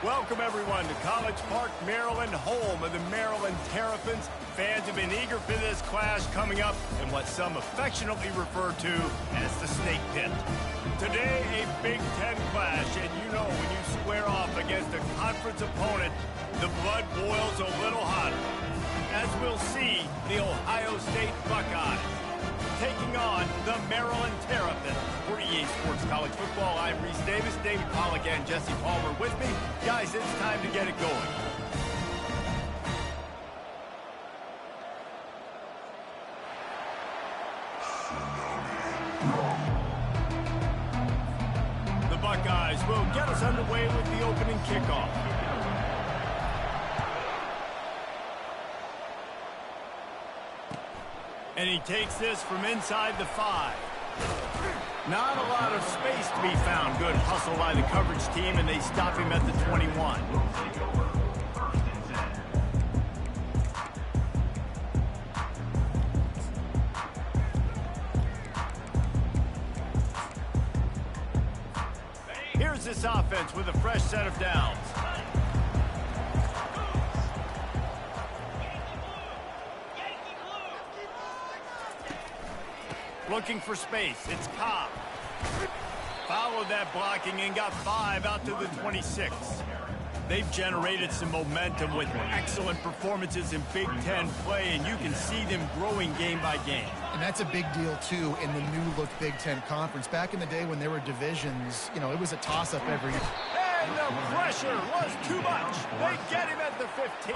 Welcome, everyone, to College Park, Maryland, home of the Maryland Terrapins. Fans have been eager for this clash coming up in what some affectionately refer to as the Snake Pit. Today, a Big Ten clash, and you know when you square off against a conference opponent, the blood boils a little hotter. As we'll see, the Ohio State Buckeyes taking on the Maryland Terrapins. For EA Sports College Football, I'm Reese Davis, David Pollack, and Jesse Palmer with me. Guys, it's time to get it going. The Buckeyes will get us underway with the opening kickoff. And he takes this from inside the 5. Not a lot of space to be found. Good hustle by the coverage team, and they stop him at the 21. Here's this offense with a fresh set of downs. Looking for space. It's Ncaa. Followed that blocking and got 5 out to the 26. They've generated some momentum with excellent performances in Big Ten play, and you can see them growing game by game. And that's a big deal, too, in the new-look Big Ten Conference. Back in the day when there were divisions, you know, it was a toss-up every year. And the pressure was too much. They get him at the 15.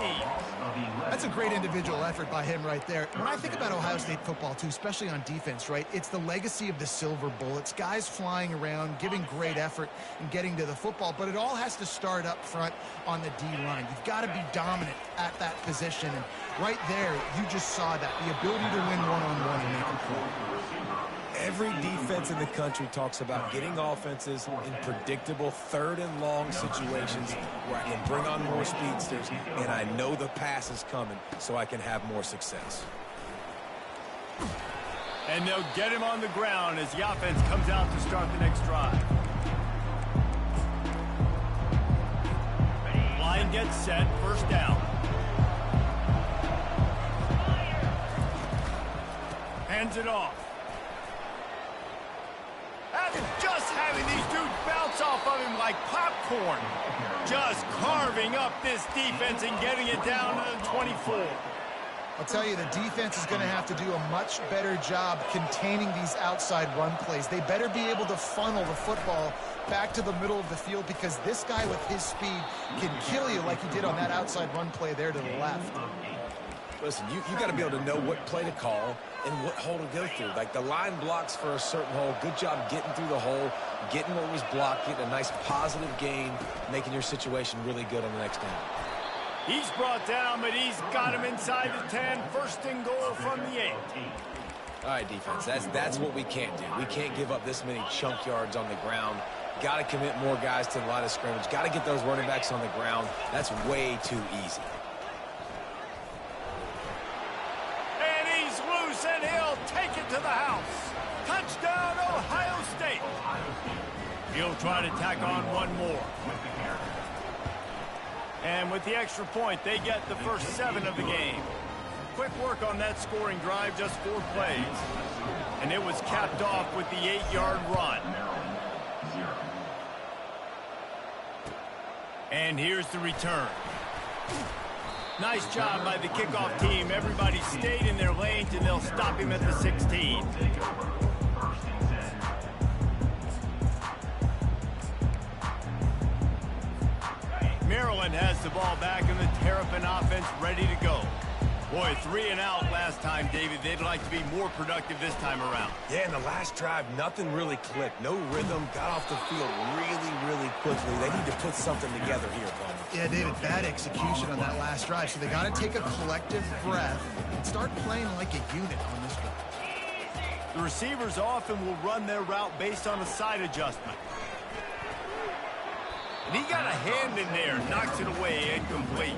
That's a great individual effort by him right there. When I think about Ohio State football, too, especially on defense, right, it's the legacy of the Silver Bullets, guys flying around, giving great effort and getting to the football, but it all has to start up front on the D-line. You've got to be dominant at that position, and right there, you just saw that, the ability to win one-on-one and make a play. Every defense in the country talks about getting offenses in predictable third-and-long situations where I can bring on more speedsters, and I know the pass is coming, so I can have more success. And they'll get him on the ground as the offense comes out to start the next drive. Line gets set, first down. Hands it off. And just having these dudes bounce off of him like popcorn. Just carving up this defense and getting it down to the 24. I'll tell you, the defense is going to have to do a much better job containing these outside run plays. They better be able to funnel the football back to the middle of the field, because this guy with his speed can kill you like he did on that outside run play there to the left. Listen, you got to be able to know what play to call and what hole to go through. Like, the line blocks for a certain hole. Good job getting through the hole, getting what was blocked, getting a nice positive gain, making your situation really good on the next down. He's brought down, but he's got him inside the 10. First and goal from the 8. All right, defense, that's what we can't do. We can't give up this many chunk yards on the ground. Got to commit more guys to the line of scrimmage. Got to get those running backs on the ground. That's way too easy. And he'll take it to the house. Touchdown, Ohio State. He'll try to tack on one more. And with the extra point, they get the first 7 of the game. Quick work on that scoring drive, just 4 plays. And it was capped off with the 8-yard run. And here's the return. Nice job by the kickoff team. Everybody stayed in their lanes, and they'll stop him at the 16. Maryland has the ball back, and the Terrapin offense ready to go. Boy, 3 and out last time, David. They'd like to be more productive this time around. Yeah, in the last drive, nothing really clicked. No rhythm, got off the field really quickly. They need to put something together here, Palmer. Yeah, David, bad execution on that last drive. So they got to take a collective breath and start playing like a unit on this drive. The receivers often will run their route based on a side adjustment. And he got a hand in there, knocks it away, incomplete.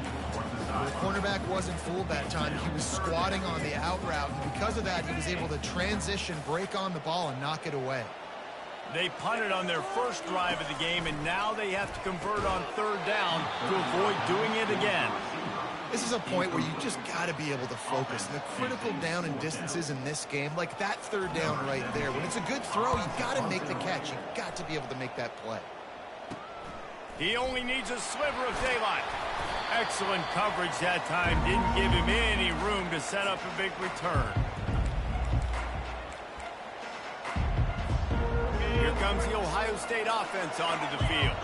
The cornerback wasn't fooled that time. He was squatting on the out route, and because of that, he was able to transition, break on the ball, and knock it away. They punted on their first drive of the game, and now they have to convert on third down to avoid doing it again. This is a point where you just got to be able to focus. The critical down and distances in this game, like that third down right there, when it's a good throw, you got to make the catch. You got to be able to make that play. He only needs a sliver of daylight. Excellent coverage that time. Didn't give him any room to set up a big return. Here comes the Ohio State offense onto the field.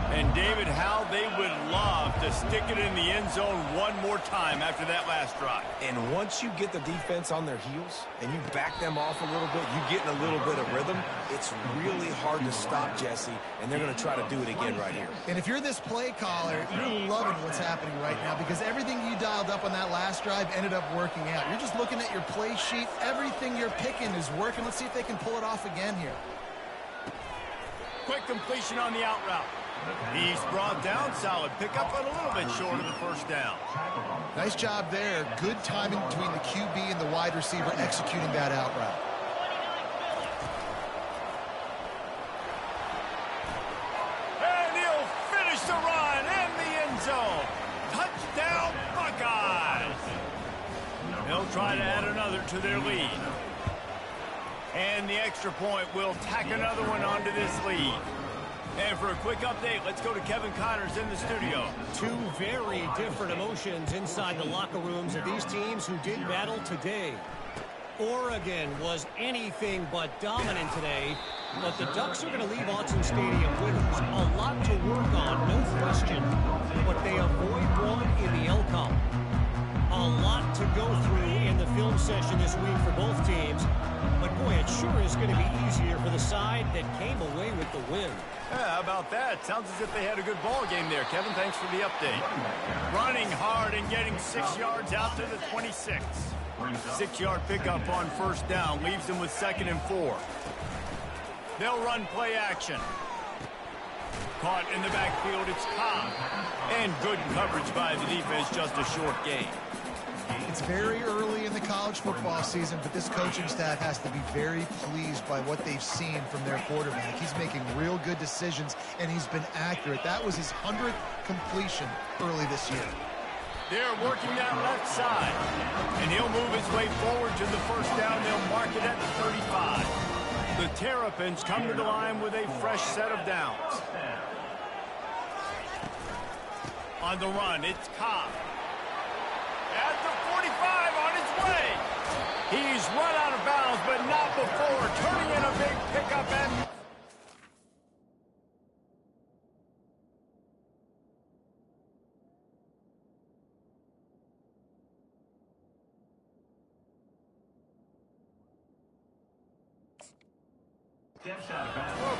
And David, how they would love to stick it in the end zone one more time after that last drive. And once you get the defense on their heels and you back them off a little bit, you get in a little bit of rhythm, it's really hard to stop Jesse, and they're going to try to do it again right here. And if you're this play caller, you're loving what's happening right now because everything you dialed up on that last drive ended up working out. You're just looking at your play sheet. Everything you're picking is working. Let's see if they can pull it off again here. Quick completion on the out route. He's brought down, solid pickup, but a little bit short of the first down. Nice job there. Good timing between the QB and the wide receiver executing that out route. And he'll finish the run in the end zone. Touchdown, Buckeyes. They'll try to add another to their lead. And the extra point will tack another one onto this lead. And for a quick update, let's go to Kevin Connors in the studio. Two very different emotions inside the locker rooms of these teams who did battle today. Oregon was anything but dominant today, but the Ducks are going to leave Autzen Stadium winners. A lot to work on, no question, but they avoid one in the LCOM. A lot to go through in the film session this week for both teams, but boy, it sure is going to be easier for the side that came away with the win. Yeah, how about that? Sounds as if they had a good ball game there. Kevin, thanks for the update. Running hard and getting 6 yards out to the 26. 6-yard pickup on first down leaves them with 2nd and 4. They'll run play action. Caught in the backfield, it's Ncaa. And good coverage by the defense, just a short gain. It's very early in the college football season, but this coaching staff has to be very pleased by what they've seen from their quarterback. He's making real good decisions, and he's been accurate. That was his 100th completion early this year. They're working that left side, and he'll move his way forward to the first down. They'll mark it at the 35. The Terrapins come to the line with a fresh set of downs. On the run, it's Ncaa. At the 45 on his way. He's run out of bounds, but not before turning in a big pickup and...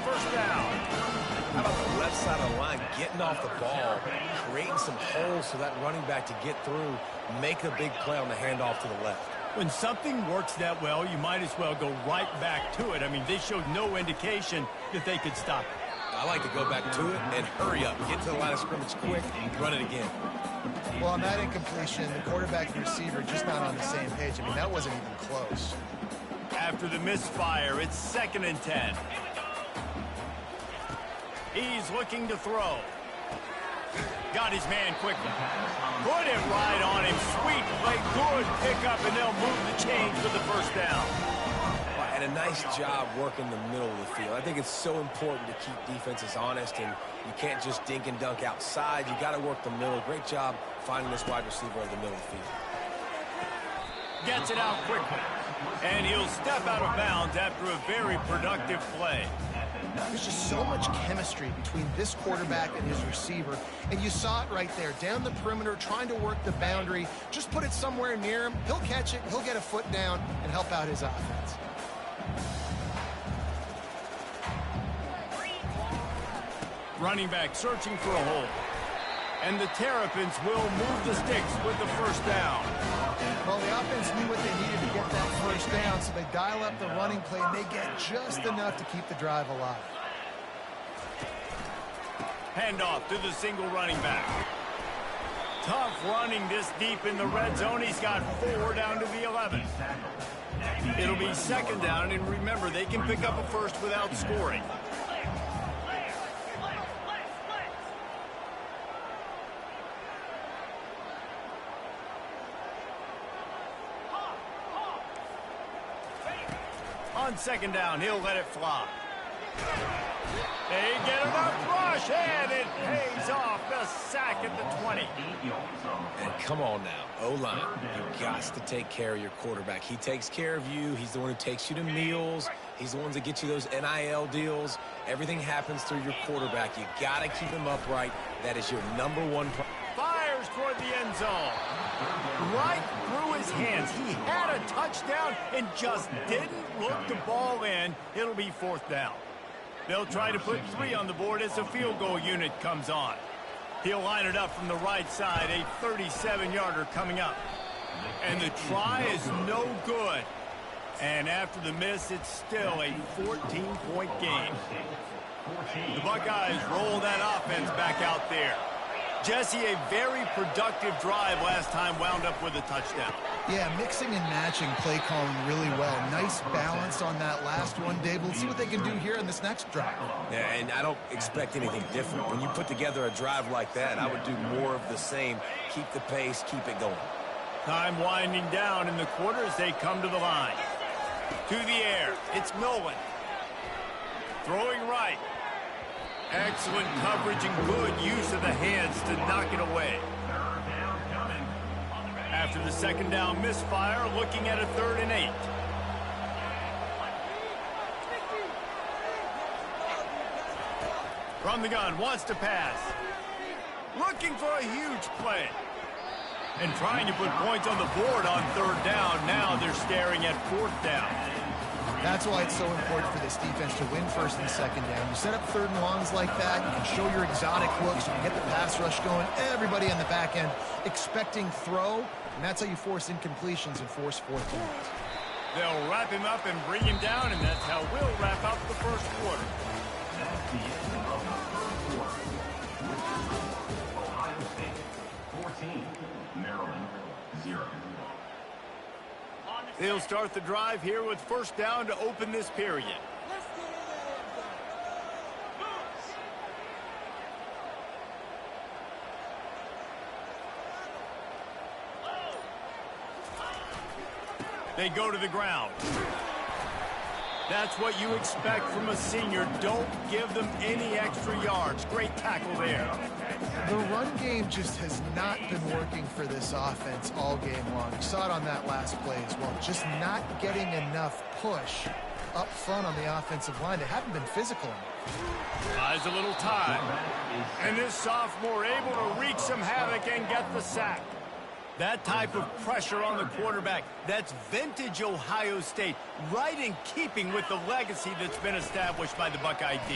First down. How about the left side of the line, getting off the ball, creating some holes for that running back to get through, make a big play on the handoff to the left. When something works that well, you might as well go right back to it. I mean, they showed no indication that they could stop it. I like to go back to it and hurry up, get to the line of scrimmage quick, and run it again. Well, on that incompletion, the quarterback and receiver just not on the same page. I mean, that wasn't even close. After the misfire, it's 2nd and 10. He's looking to throw. Got his man quickly. Put it right on him. Sweet play, good pickup, and they'll move the chains for the first down. And a nice job working the middle of the field. I think it's so important to keep defenses honest, and you can't just dink and dunk outside. You got to work the middle. Great job finding this wide receiver in the middle of the field. Gets it out quickly. And he'll step out of bounds after a very productive play. There's just so much chemistry between this quarterback and his receiver, and you saw it right there, down the perimeter, trying to work the boundary. Just put it somewhere near him. He'll catch it, he'll get a foot down, and help out his offense. Running back searching for a hole. And the Terrapins will move the sticks with the first down. Well, the offense knew what they needed to get that first down, so they dial up the running play, and they get just enough to keep the drive alive. Handoff to the single running back. Tough running this deep in the red zone. He's got 4 down to the 11. It'll be second down, and remember, they can pick up a first without scoring. On second down, he'll let it fly. They get enough rush, and it pays off. The sack at the 20. And come on now, O-line, you got to take care of your quarterback. He takes care of you. He's the one who takes you to meals. He's the one that gets you those NIL deals. Everything happens through your quarterback. You got to keep him upright. That is your number one priority. Fires toward the end zone. Right through his hands. He had a touchdown and just didn't look the ball in. It'll be fourth down. They'll try to put 3 on the board as the field goal unit comes on. He'll line it up from the right side, a 37-yarder coming up. And the try is no good. And after the miss, it's still a 14-point game. The Buckeyes roll that offense back out there. Jesse, a very productive drive last time wound up with a touchdown. Yeah, mixing and matching play calling really well. Nice balance on that last one, Dave. We'll see what they can do here in this next drive. Yeah, and I don't expect anything different. When you put together a drive like that, I would do more of the same. Keep the pace, keep it going. Time winding down in the quarter as they come to the line. To the air, it's Nolan. Throwing right. Excellent coverage and good use of the hands to knock it away. After the second down misfire, looking at a 3rd and 8. From the gun, wants to pass. Looking for a huge play. And trying to put points on the board on 3rd down. Now they're staring at 4th down. That's why it's so important for this defense to win 1st and 2nd down. You set up 3rd and longs like that, you can show your exotic looks, you can get the pass rush going, everybody on the back end expecting throw, and that's how you force incompletions and force 4th downs. They'll wrap him up and bring him down, and that's how we'll wrap up the first quarter. That's the end of the first quarter. Ohio State 14, Maryland 0. They'll start the drive here with 1st down to open this period. They go to the ground. That's what you expect from a senior. Don't give them any extra yards. Great tackle there. The run game just has not been working for this offense all game long. You saw it on that last play as well. Just not getting enough push up front on the offensive line. They haven't been physical enough. Buys a little time. And this sophomore able to wreak some havoc and get the sack. That type of pressure on the quarterback, that's vintage Ohio State, right in keeping with the legacy that's been established by the Buckeye D.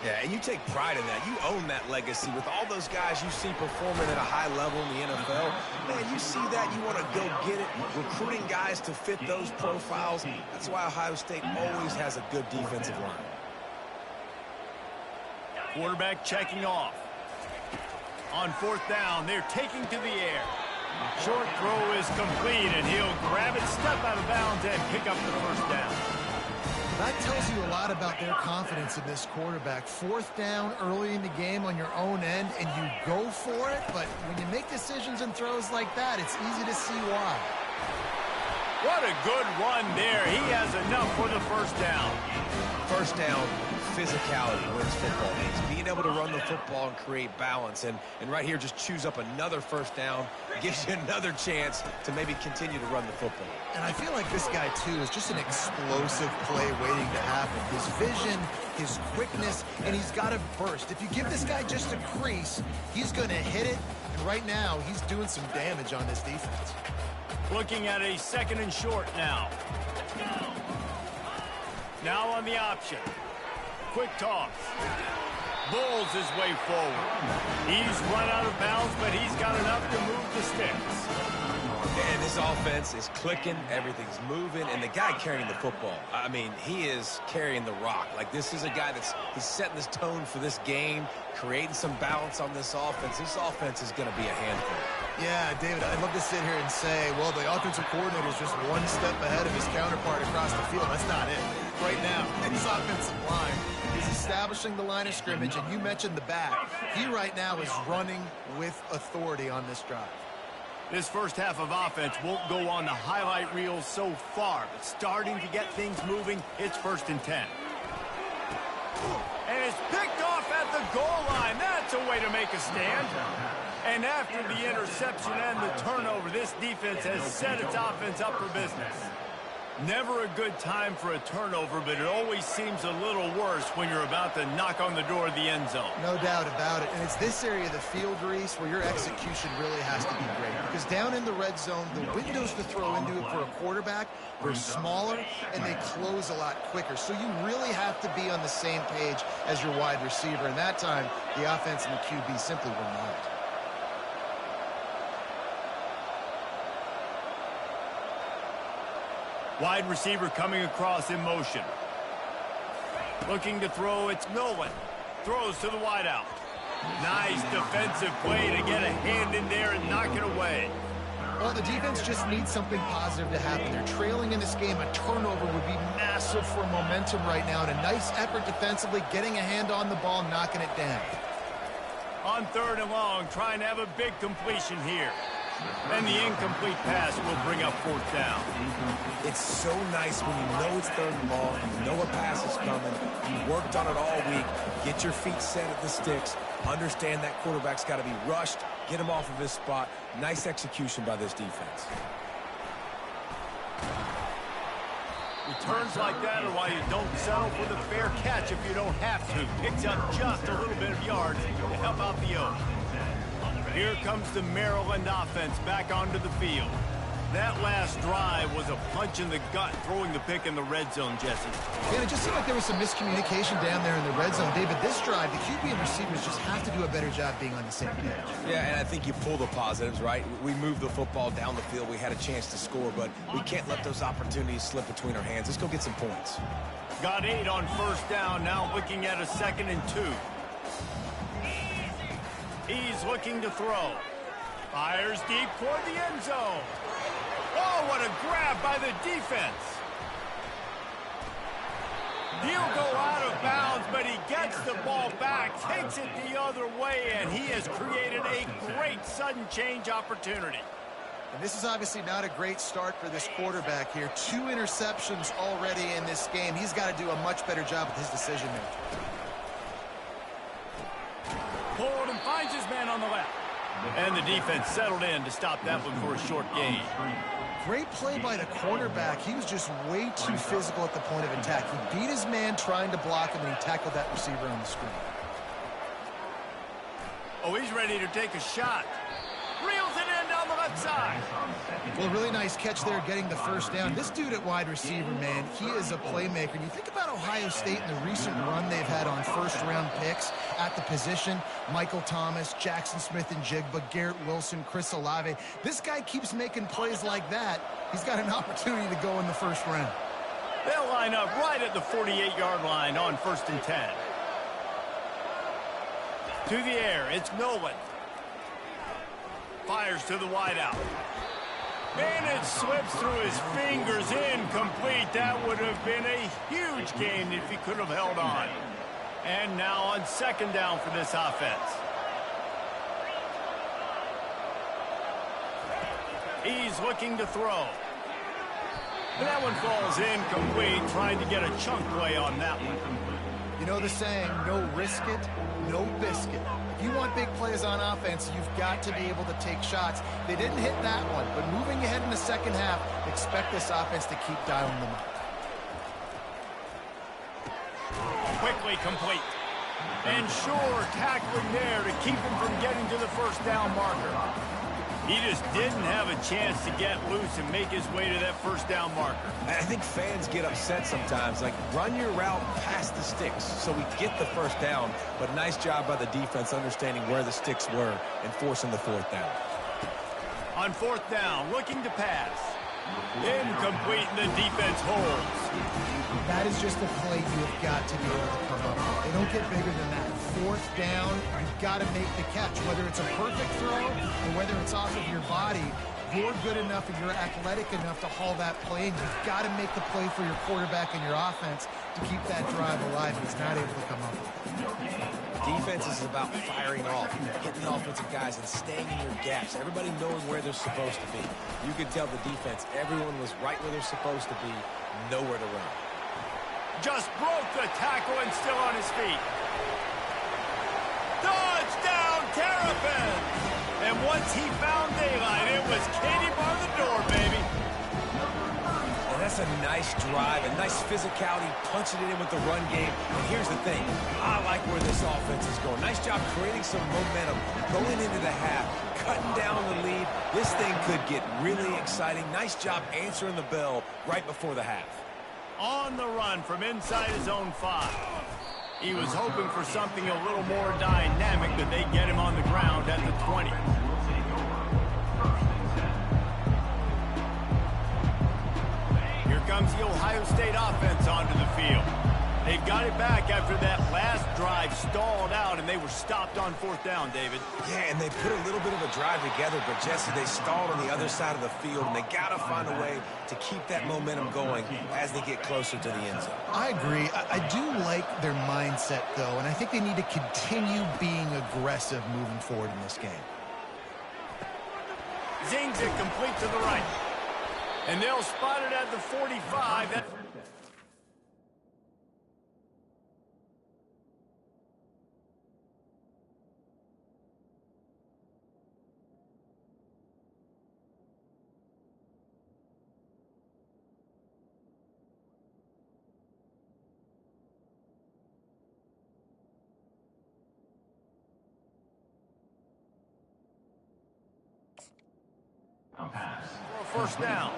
Yeah, and you take pride in that. You own that legacy with all those guys you see performing at a high level in the NFL. Man, you see that, you want to go get it. Recruiting guys to fit those profiles. That's why Ohio State always has a good defensive line. Quarterback checking off. On 4th down, they're taking to the air. Short throw is complete, and he'll grab it, step out of bounds, and pick up the 1st down. That tells you a lot about their confidence in this quarterback. 4th down early in the game on your own end, and you go for it, but when you make decisions and throws like that, it's easy to see why. What a good run there. He has enough for the 1st down. 1st down, physicality wins football games. Being able to run the football and create balance. And right here, just choose up another 1st down. Gives you another chance to maybe continue to run the football. And I feel like this guy, too, is just an explosive play waiting to happen. His vision, his quickness, and he's got a burst. If you give this guy just a crease, he's going to hit it. And right now, he's doing some damage on this defense. Looking at a 2nd and short now. Now on the option. Quick toss. Bulls his way forward. He's run out of bounds, but he's got enough to move the sticks. And this offense is clicking, everything's moving, and the guy carrying the football, I mean, he is carrying the rock. Like, this is a guy he's setting this tone for this game, creating some balance on this offense. This offense is going to be a handful. Yeah, David, I'd love to sit here and say, well, the offensive coordinator is just one step ahead of his counterpart across the field. That's not it. Right now, his offensive line is establishing the line of scrimmage, and you mentioned the back. He right now is running with authority on this drive. This first half of offense won't go on the highlight reel so far, but starting to get things moving, it's 1st and 10. And it's picked off at the goal line. That's a way to make a stand. And after the interception and the turnover, this defense has set its offense up for business. Never a good time for a turnover, but it always seems a little worse when you're about to knock on the door of the end zone. No doubt about it. And it's this area of the field, Reese, where your execution really has to be great. Because down in the red zone, the windows to throw into it for a quarterback are smaller, and they close a lot quicker. So you really have to be on the same page as your wide receiver. And that time, the offense and the QB simply were not. Wide receiver coming across in motion. Looking to throw, it's Nolan. Throws to the wideout. Nice defensive play to get a hand in there and knock it away. Well, the defense just needs something positive to happen. They're trailing in this game. A turnover would be massive for momentum right now. And a nice effort defensively, getting a hand on the ball, knocking it down. On 3rd and long, trying to have a big completion here. And the incomplete pass will bring up 4th down. It's so nice when you know it's 3rd and long, you know a pass is coming, you worked on it all week, get your feet set at the sticks, understand that quarterback's got to be rushed, get him off of his spot. Nice execution by this defense. Returns like that are why you don't settle for the fair catch if you don't have to. Picks up just a little bit of yards to help out the Oaks. Here comes the Maryland offense back onto the field. That last drive was a punch in the gut, throwing the pick in the red zone, Jesse. And it just seemed like there was some miscommunication down there in the red zone. David, this drive, the QB and receivers just have to do a better job being on the same page. Yeah, and I think you pull the positives, right? We moved the football down the field. We had a chance to score, but we can't let those opportunities slip between our hands. Let's go get some points. Got 8 on 1st down, now looking at a 2nd and 2. He's looking to throw. Fires deep toward the end zone. Oh, what a grab by the defense. He'll go out of bounds, but he gets the ball back, takes it the other way, and he has created a great sudden change opportunity. And this is obviously not a great start for this quarterback here. 2 interceptions already in this game. He's got to do a much better job with his decision making. Pulled and finds his man on the left. And the defense settled in to stop that one for a short gain. Great play by the cornerback. He was just way too physical at the point of attack. He beat his man trying to block him, and he tackled that receiver on the screen. Oh, he's ready to take a shot. Reels it in down the left side. Well, really nice catch there, getting the 1st down. This dude at wide receiver, man, he is a playmaker. And you think about Ohio State and the recent run they've had on 1st-round picks at the position. Michael Thomas, Jackson Smith and Jigba, Garrett Wilson, Chris Olave. This guy keeps making plays like that. He's got an opportunity to go in the 1st round. They'll line up right at the 48-yard line on 1st and 10. To the air, it's Nolan. Fires to the wideout. And it slips through his fingers, incomplete. That would have been a huge gain if he could have held on. And now on 2nd down for this offense. He's looking to throw. And that one falls incomplete, trying to get a chunk play on that one. You know the saying, no risk it, no biscuit. If you want big plays on offense, you've got to be able to take shots. They didn't hit that one, but moving ahead in the 2nd half, expect this offense to keep dialing them up. Quickly complete. And sure, tackling there to keep him from getting to the 1st down marker. He just didn't have a chance to get loose and make his way to that 1st down marker. I think fans get upset sometimes. Like, run your route past the sticks so we get the 1st down. But nice job by the defense understanding where the sticks were and forcing the 4th down. On 4th down, looking to pass. Incomplete, and the defense holds. That is just a play you have got to be able to come up with. They don't get bigger than that. Fourth down, you've got to make the catch. Whether it's a perfect throw or whether it's off of your body, you're good enough and you're athletic enough to haul that play, and you've got to make the play for your quarterback and your offense to keep that drive alive. He's not able to come up with it. Defense is about firing off, hitting the offensive guys, and staying in your gaps. Everybody knowing where they're supposed to be. You could tell the defense, everyone was right where they're supposed to be, nowhere to run. Just broke the tackle and still on his feet. Touchdown, Terrapins! And once he found daylight, it was Katie bar the door, baby. And that's a nice drive, a nice physicality, punching it in with the run game. And here's the thing, I like where this offense is going. Nice job creating some momentum, going into the half, cutting down the lead. This thing could get really exciting. Nice job answering the bell right before the half. On the run from inside his own 5. He was hoping for something a little more dynamic, but they get him on the ground at the 20. Here comes the Ohio State offense onto the field. They've got it back after that last drive stalled out, and they were stopped on 4th down, David. Yeah, and they put a little bit of a drive together, but Jesse, they stalled on the other side of the field, and they got to find a way to keep that momentum going as they get closer to the end zone. I agree. I do like their mindset, though, and I think they need to continue being aggressive moving forward in this game. Zings it complete to the right. And they'll spot it at the 45. First down.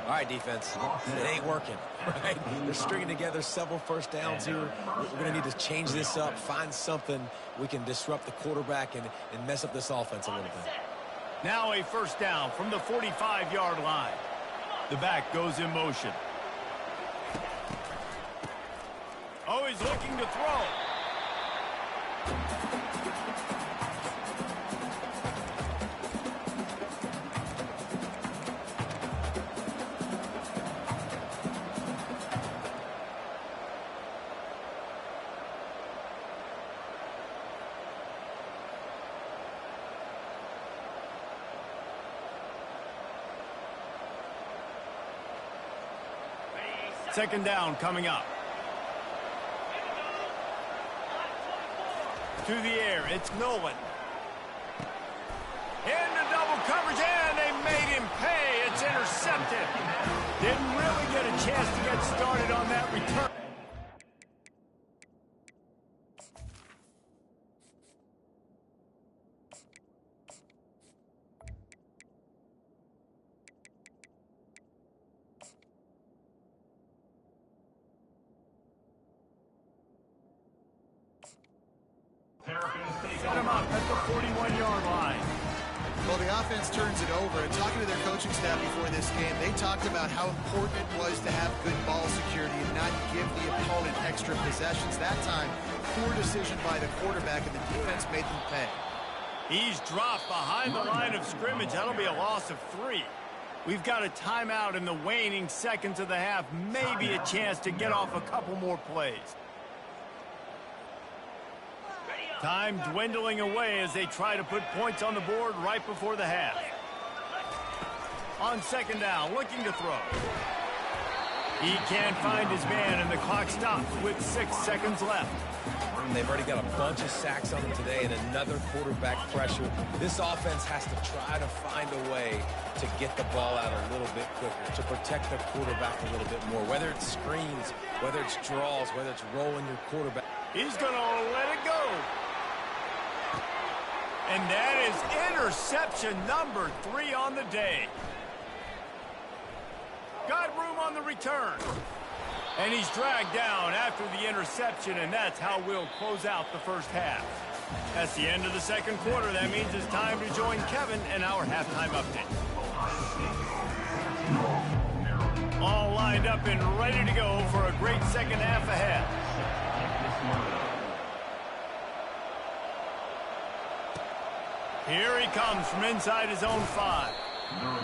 All right, defense. It ain't working, right? They're stringing together several first downs here. We're going to need to change this up, find something we can disrupt the quarterback and mess up this offense a little bit. Now a first down from the 45-yard line. The back goes in motion. Oh, he's looking to throw. Second down coming up. To the air, it's Nolan. Into double coverage, and they made him pay. It's intercepted. Didn't really get a chance to get started on that return. Set him up at the 41-yard line. Well, the offense turns it over, and talking to their coaching staff before this game, they talked about how important it was to have good ball security and not give the opponent extra possessions. That time, poor decision by the quarterback, and the defense made them pay. He's dropped behind the line of scrimmage. That'll be a loss of 3. We've got a timeout in the waning seconds of the half. Maybe a chance to get off a couple more plays. Time dwindling away as they try to put points on the board right before the half. On second down, looking to throw. He can't find his man, and the clock stops with 6 seconds left. They've already got a bunch of sacks on them today and another quarterback pressure. This offense has to try to find a way to get the ball out a little bit quicker, to protect the quarterback a little bit more, whether it's screens, whether it's draws, whether it's rolling your quarterback. He's going to let it go. And that is interception number 3 on the day. Got room on the return. And he's dragged down after the interception, and that's how we'll close out the first half. That's the end of the second quarter. That means it's time to join Kevin in our halftime update. lined up and ready to go for a great second half ahead. Here he comes from inside his own 5.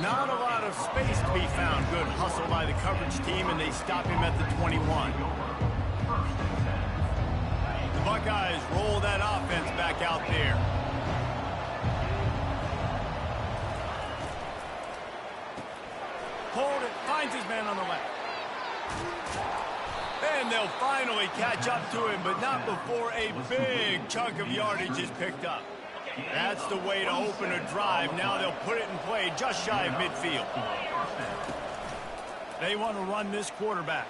Not a lot of space to be found. Good hustle by the coverage team, and they stop him at the 21. The Buckeyes roll that offense back out there. Hold it, finds his man on the left. And they'll finally catch up to him, but not before a big chunk of yardage is picked up. That's the way to open a drive. Now they'll put it in play just shy of midfield. They want to run this quarterback.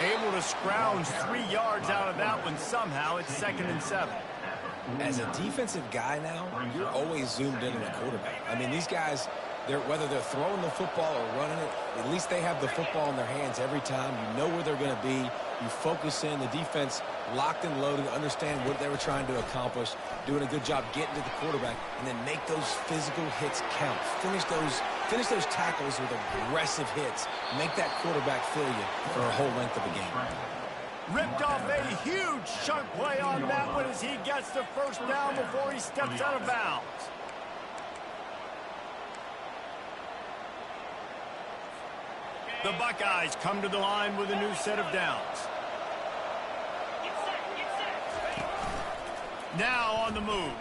Able to scrounge 3 yards out of that one somehow. It's 2nd and 7. As a defensive guy now, you're always zoomed in on the quarterback. I mean, these guys, whether they're throwing the football or running it, at least they have the football in their hands every time. You know where they're going to be. You focus in. The defense locked and loaded, understand what they were trying to accomplish, doing a good job getting to the quarterback, and then make those physical hits count. Finish those tackles with aggressive hits. Make that quarterback feel you for a whole length of the game. Ripped off a huge chunk play on that one as he gets the first down before he steps out of bounds. The Buckeyes come to the line with a new set of downs. Now on the move.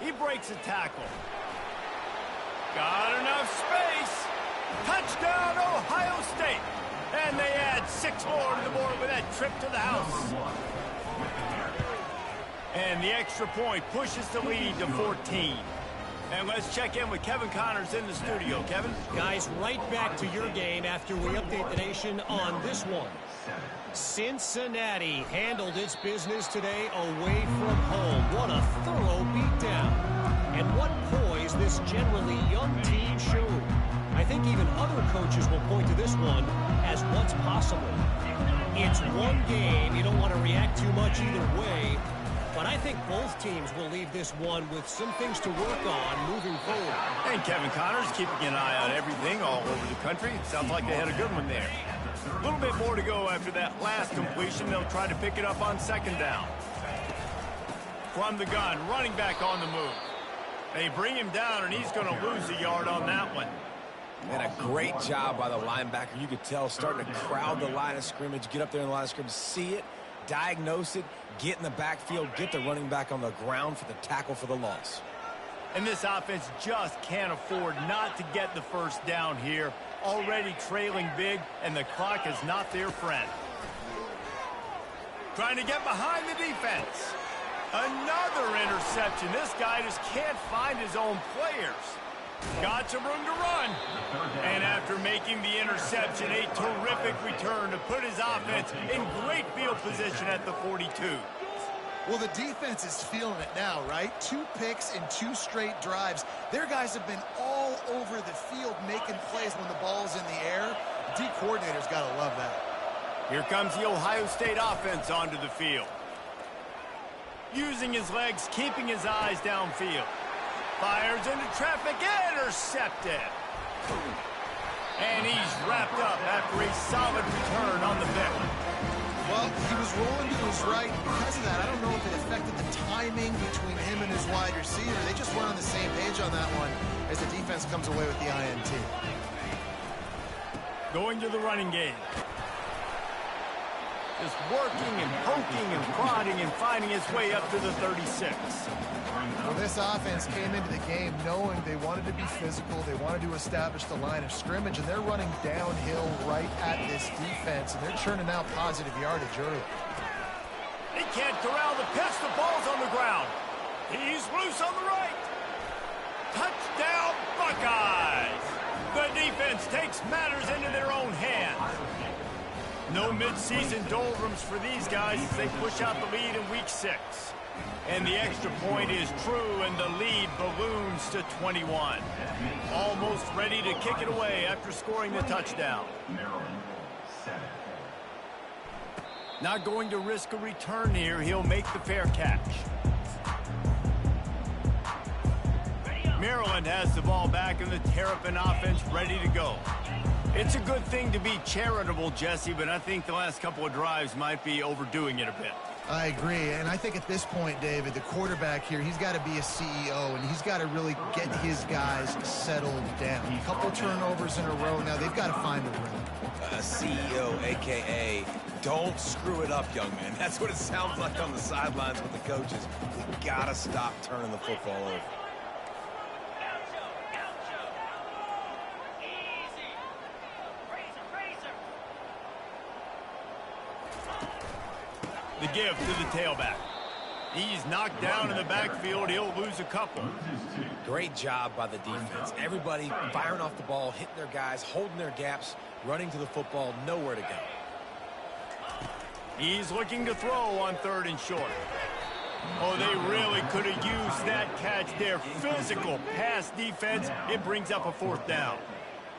He breaks a tackle. Got enough space. Touchdown, Ohio State. And they add 6 more to the board with that trip to the house. And the extra point pushes the lead to 14. And let's check in with Kevin Connors in the studio. Kevin? Guys, right back to your game after we update the nation on this one. Cincinnati handled its business today away from home. What a thorough beatdown. And what poise this generally young team showed. I think even other coaches will point to this one as what's possible. It's one game. You don't want to react too much either way. But I think both teams will leave this one with some things to work on moving forward. And Kevin Connors keeping an eye on everything all over the country. Sounds like they had a good one there. A little bit more to go after that last completion. They'll try to pick it up on 2nd down. From the gun, running back on the move. They bring him down, and he's going to lose a yard on that one. And a great job by the linebacker. You could tell, starting to crowd the line of scrimmage, get up there in the line of scrimmage, see it, diagnose it, get in the backfield, get the running back on the ground for the tackle for the loss. And this offense just can't afford not to get the first down here. Already trailing big, and the clock is not their friend. Trying to get behind the defense. Another interception. This guy just can't find his own players. Got some room to run. And after making the interception, a terrific return to put his offense in great field position at the 42. Well, the defense is feeling it now, right? 2 picks in 2 straight drives. Their guys have been all over the field making plays when the ball's in the air. The D coordinator's got to love that. Here comes the Ohio State offense onto the field. Using his legs, keeping his eyes downfield. Fires into traffic, intercepted. And he's wrapped up after a solid return on the pick. Well, he was rolling to his right. Because of that, I don't know if it affected the timing between him and his wide receiver. They just weren't on the same page on that one as the defense comes away with the INT. Going to the running game. Just working and poking and prodding and finding his way up to the 36. Well, this offense came into the game knowing they wanted to be physical. They wanted to establish the line of scrimmage, and they're running downhill right at this defense, and they're churning out positive yardage early. He can't corral the pitch. The ball's on the ground. He's loose on the right. Touchdown, Buckeyes. The defense takes matters into their own hands. No midseason doldrums for these guys as they push out the lead in week 6. And the extra point is true, and the lead balloons to 21. Almost ready to kick it away after scoring the touchdown. Not going to risk a return here. He'll make the fair catch. Maryland has the ball back and the Terrapin offense ready to go. It's a good thing to be charitable, Jesse, but I think the last couple of drives might be overdoing it a bit. I agree, and I think at this point, David, the quarterback here, he's got to be a CEO, and he's got to really get his guys settled down. A couple turnovers in a row. Now they've got to find the rhythm. A CEO, a.k.a. don't screw it up, young man. That's what it sounds like on the sidelines with the coaches. We got to stop turning the football over. The give to the tailback. He's knocked down in the backfield. He'll lose a couple. Great job by the defense. Everybody firing off the ball, hitting their guys, holding their gaps, running to the football, nowhere to go. He's looking to throw on 3rd and short. Oh, they really could have used that catch there. Physical pass defense. It brings up a 4th down.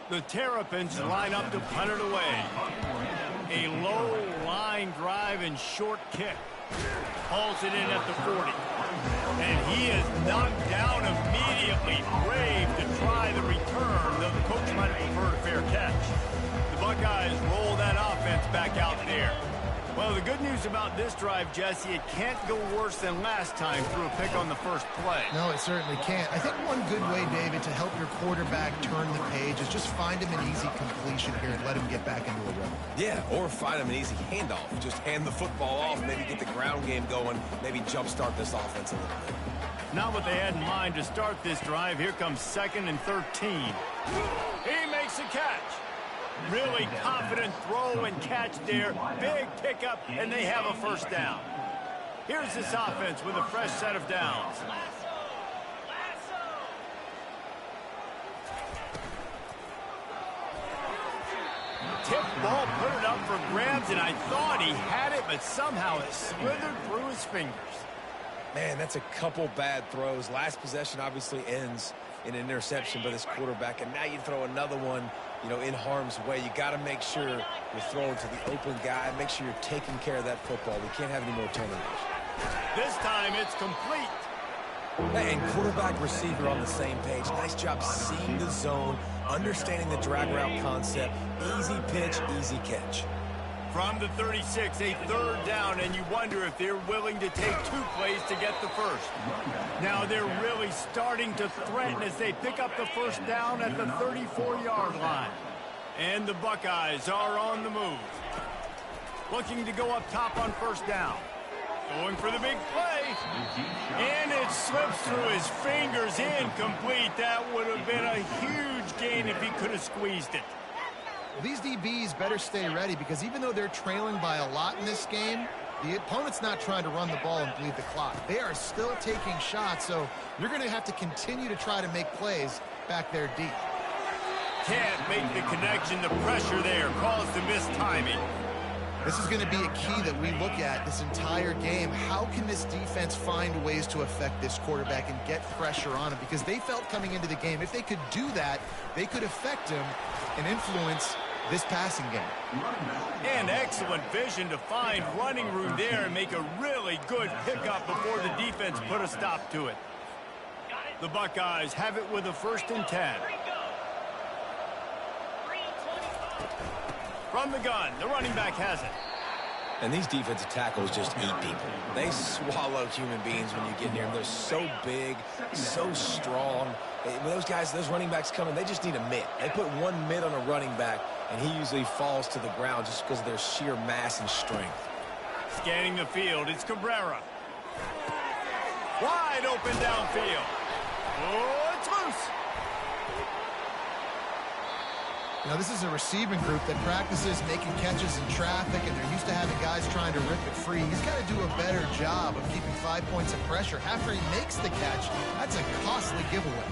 The Terrapins line up to punt it away. A low line drive and short kick. Hauls it in at the 40. And he is knocked down immediately. Brave to try the return, though the coach might have preferred a fair catch. The Buckeyes roll that offense back out there. Well, the good news about this drive, Jesse, it can't go worse than last time through a pick on the first play. No, it certainly can't. I think one good way, David, to help your quarterback turn the page is just find him an easy completion here and let him get back into a rhythm. Yeah, or find him an easy handoff. Just hand the football off, maybe get the ground game going, maybe jumpstart this offense a little bit. Not what they had in mind to start this drive. Here comes 2nd and 13. He makes a catch. Really confident throw and catch there. Big pickup, and they have a 1st down. Here's this offense with a fresh set of downs. Tip ball, put it up for grabs, and I thought he had it, but somehow it slithered through his fingers. Man, that's a couple bad throws. Last possession obviously ends in an interception by this quarterback, and now you throw another one, you know, in harm's way. You got to make sure you're throwing to the open guy. Make sure you're taking care of that football. We can't have any more turnovers. This time it's complete. And quarterback receiver on the same page. Nice job seeing the zone, understanding the drag route concept. Easy pitch, easy catch. From the 36, a 3rd down, and you wonder if they're willing to take 2 plays to get the first. Now they're really starting to threaten as they pick up the 1st down at the 34-yard line. And the Buckeyes are on the move. Looking to go up top on 1st down. Going for the big play. And it slips through his fingers, incomplete. That would have been a huge gain if he could have squeezed it. Well, these DBs better stay ready because even though they're trailing by a lot in this game, the opponent's not trying to run the ball and bleed the clock. They are still taking shots, so you're going to have to continue to try to make plays back there deep. Can't make the connection. The pressure there caused the mistiming. This is going to be a key that we look at this entire game. How can this defense find ways to affect this quarterback and get pressure on him? Because they felt coming into the game, if they could do that, they could affect him and influence this passing game. And excellent vision to find running room there and make a really good pickup before the defense put a stop to it. The Buckeyes have it with a 1st and 10. From the gun, the running back has it. And these defensive tackles just eat people. They swallow human beings when you get near them. They're so big, so strong. When those guys, those running backs come in, they just need a mitt. They put one mitt on a running back, and he usually falls to the ground just because of their sheer mass and strength. Scanning the field, it's Cabrera. Wide open downfield. Oh, it's loose. Now, this is a receiving group that practices making catches in traffic, and they're used to having guys trying to rip it free. He's got to do a better job of keeping 5 points of pressure. After he makes the catch, that's a costly giveaway.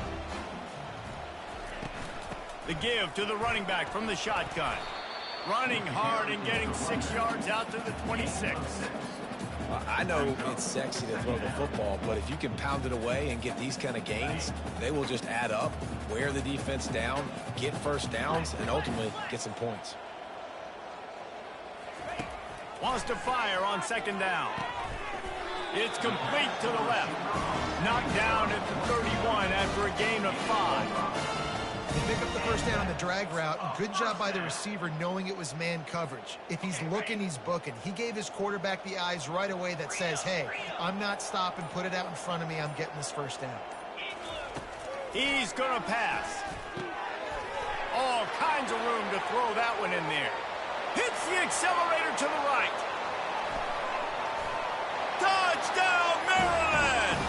The give to the running back from the shotgun. Running hard and getting 6 yards out to the 26. I know it's sexy to throw the football, but if you can pound it away and get these kind of gains, they will just add up, wear the defense down, get 1st downs, and ultimately get some points. Wants to fire on 2nd down. It's complete to the left. Knocked down at the 31 after a gain of 5. They pick up the first down on the drag route. Good job by the receiver knowing it was man coverage. If he's looking, he's booking. He gave his quarterback the eyes right away that says, hey, I'm not stopping. Put it out in front of me. I'm getting this first down. He's going to pass. All kinds of room to throw that one in there. Hits the accelerator to the right. Touchdown, Maryland!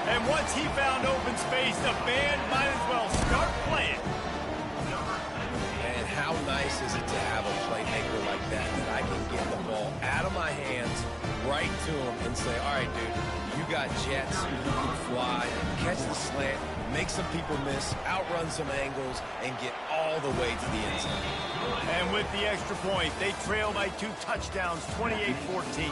And once he found open space, the band might as well start playing. And how nice is it to have a playmaker like that I can get the ball out of my hands right to him and say, all right, dude, you got jets, you can fly, catch the slant, make some people miss, outrun some angles, and get all the way to the end zone. And with the extra point, they trail by 2 touchdowns, 28-14.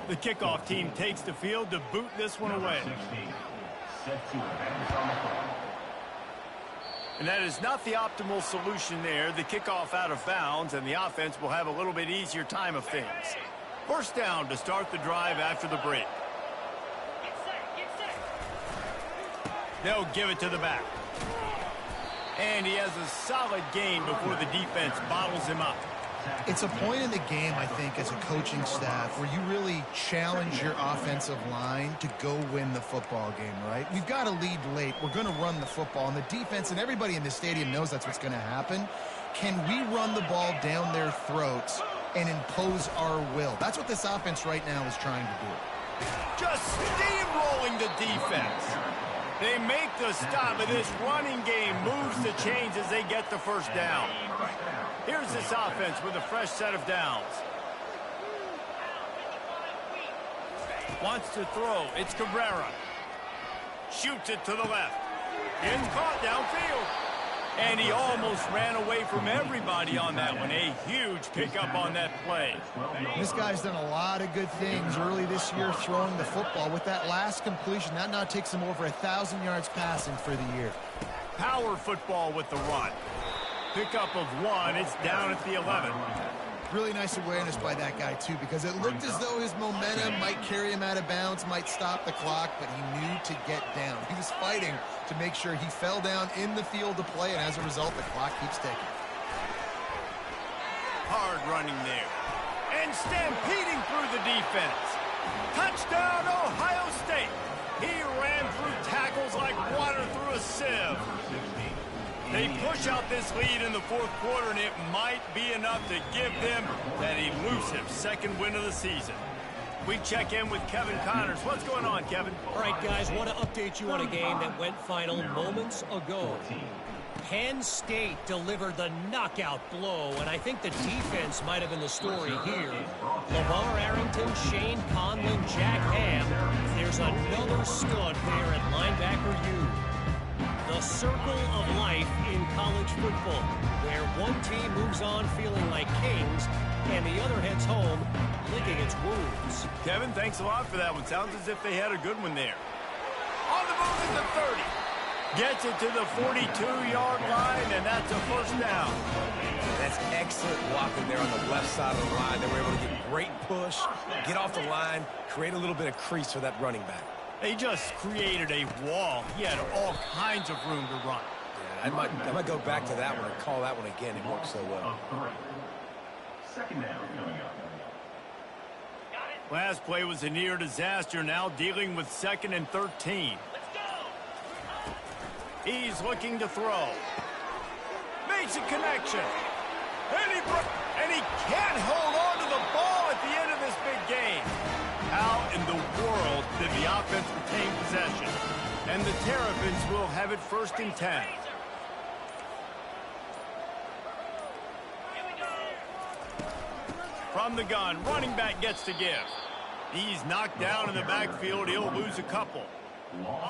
The kickoff team takes the field to boot this one away. And that is not the optimal solution there. The kickoff out of bounds, and the offense will have a little bit easier time of things. First down to start the drive after the break. They'll give it to the back. And he has a solid gain before the defense bottles him up. It's a point in the game, I think, as a coaching staff where you really challenge your offensive line to go win the football game, right? We've got to lead late. We're going to run the football. And the defense and everybody in the stadium knows that's what's going to happen. Can we run the ball down their throats and impose our will? That's what this offense right now is trying to do. Just steamrolling the defense. They make the stop, and this running game moves the chains as they get the first down. Here's this offense with a fresh set of downs. Wants to throw. It's Cabrera. Shoots it to the left. Gets caught downfield. And he almost ran away from everybody on that one. A huge pickup on that play. This guy's done a lot of good things early this year throwing the football. With that last completion, that now takes him over 1,000 yards passing for the year. Power football with the run. Pickup of 1. It's down at the 11. Really nice awareness by that guy, too, because it looked as though his momentum might carry him out of bounds, might stop the clock, but he knew to get down. He was fighting to make sure he fell down in the field to play, and as a result, the clock keeps ticking. Hard running there. And stampeding through the defense. Touchdown, Ohio State. He ran through tackles like water through a sieve. They push out this lead in the fourth quarter, and it might be enough to give them that elusive second win of the season. We check in with Kevin Connors. What's going on, Kevin? All right, guys, want to update you on a game that went final moments ago. Penn State delivered the knockout blow, and I think the defense might have been the story here. LeVar Arrington, Shane Conlon, Jack Ham. There's another stud there at linebacker U. The circle of life in college football, where one team moves on feeling like kings and the other heads home licking its wounds. Kevin, thanks a lot for that one. Sounds as if they had a good one there. On the move at the 30. Gets it to the 42-yard line, and that's a first down. That's excellent blocking there on the left side of the line. They were able to get great push, get off the line, create a little bit of crease for that running back. They just created a wall. He had all kinds of room to run. Yeah, I might go back to that one and call that one again. It worked so well. Second down coming up. Last play was a near disaster. Now dealing with 2nd and 13. He's looking to throw. Makes a connection. And he can't hold on to the ball at the end of this big game. How in the world did the offense retain possession? And the Terrapins will have it 1st and 10. From the gun, running back gets to give. He's knocked down in the backfield. He'll lose a couple.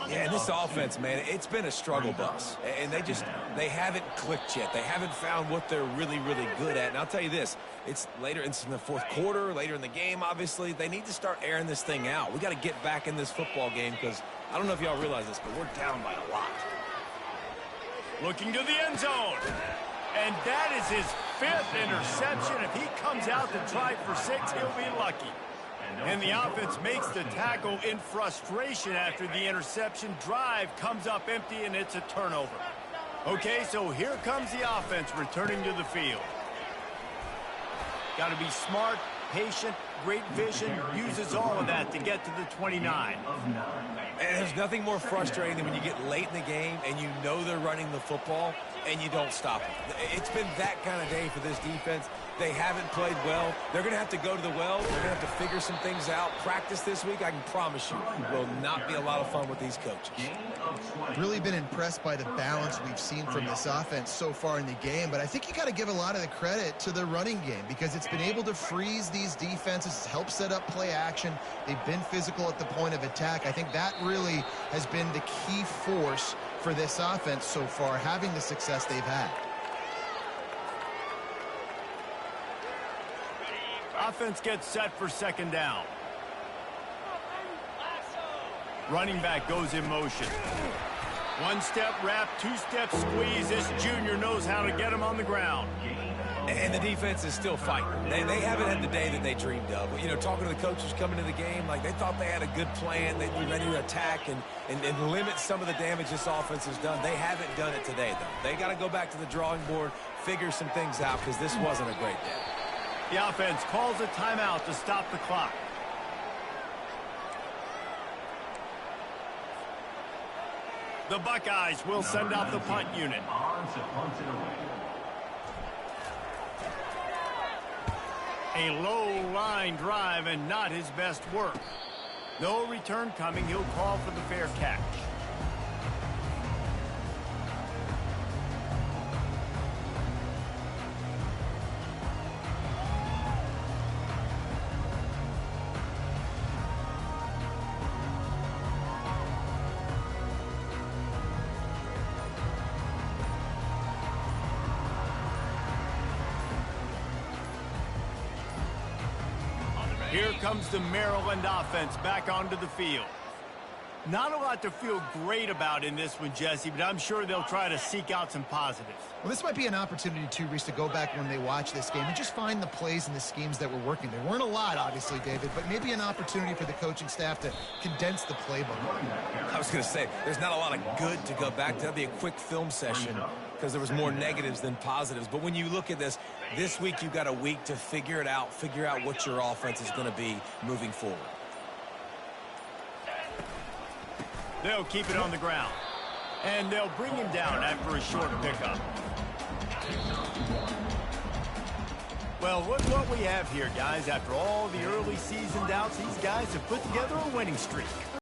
Yeah, this offense, man, it's been a struggle bus. And they haven't clicked yet. They haven't found what they're really, really good at. And I'll tell you this, it's in the fourth quarter, later in the game, obviously. They need to start airing this thing out. We got to get back in this football game because I don't know if y'all realize this, but we're down by a lot. Looking to the end zone. And that is his fifth interception. If he comes out to try for 6, he'll be lucky. And the offense makes the tackle in frustration after the interception. Drive comes up empty, and it's a turnover. Okay, so here comes the offense returning to the field. Got to be smart, patient, great vision, uses all of that to get to the 29. And there's nothing more frustrating than when you get late in the game and you know they're running the football and you don't stop it. It's been that kind of day for this defense. They haven't played well. They're going to have to go to the well. They're going to have to figure some things out. Practice this week, I can promise you, will not be a lot of fun with these coaches. Really been impressed by the balance we've seen from this offense so far in the game, but I think you got to give a lot of the credit to the running game because it's been able to freeze these defenses, help set up play action. They've been physical at the point of attack. I think that really has been the key force for this offense so far, having the success they've had. Offense gets set for second down. Running back goes in motion. One-step wrap, two-step squeeze. This junior knows how to get him on the ground. And the defense is still fighting. They haven't had the day that they dreamed of. You know, talking to the coaches coming to the game, like they thought they had a good plan. They'd be ready to attack and limit some of the damage this offense has done. They haven't done it today, though. They got to go back to the drawing board, figure some things out because this wasn't a great day. The offense calls a timeout to stop the clock. The Buckeyes will send out the punt unit. A low-line drive and not his best work. No return coming. He'll call for the fair catch. Here comes the Maryland offense back onto the field. Not a lot to feel great about in this one, Jesse, but I'm sure they'll try to seek out some positives. Well, this might be an opportunity, too, Reese, to go back when they watch this game and just find the plays and the schemes that were working. There weren't a lot, obviously, David, but maybe an opportunity for the coaching staff to condense the playbook. I was going to say, there's not a lot of good to go back to. That'd be a quick film session because there was more negatives than positives. But when you look at this week you've got a week to figure it out, figure out what your offense is going to be moving forward. They'll keep it on the ground. And they'll bring him down after a short pickup. Well, look what we have here, guys. After all the early season doubts, these guys have put together a winning streak.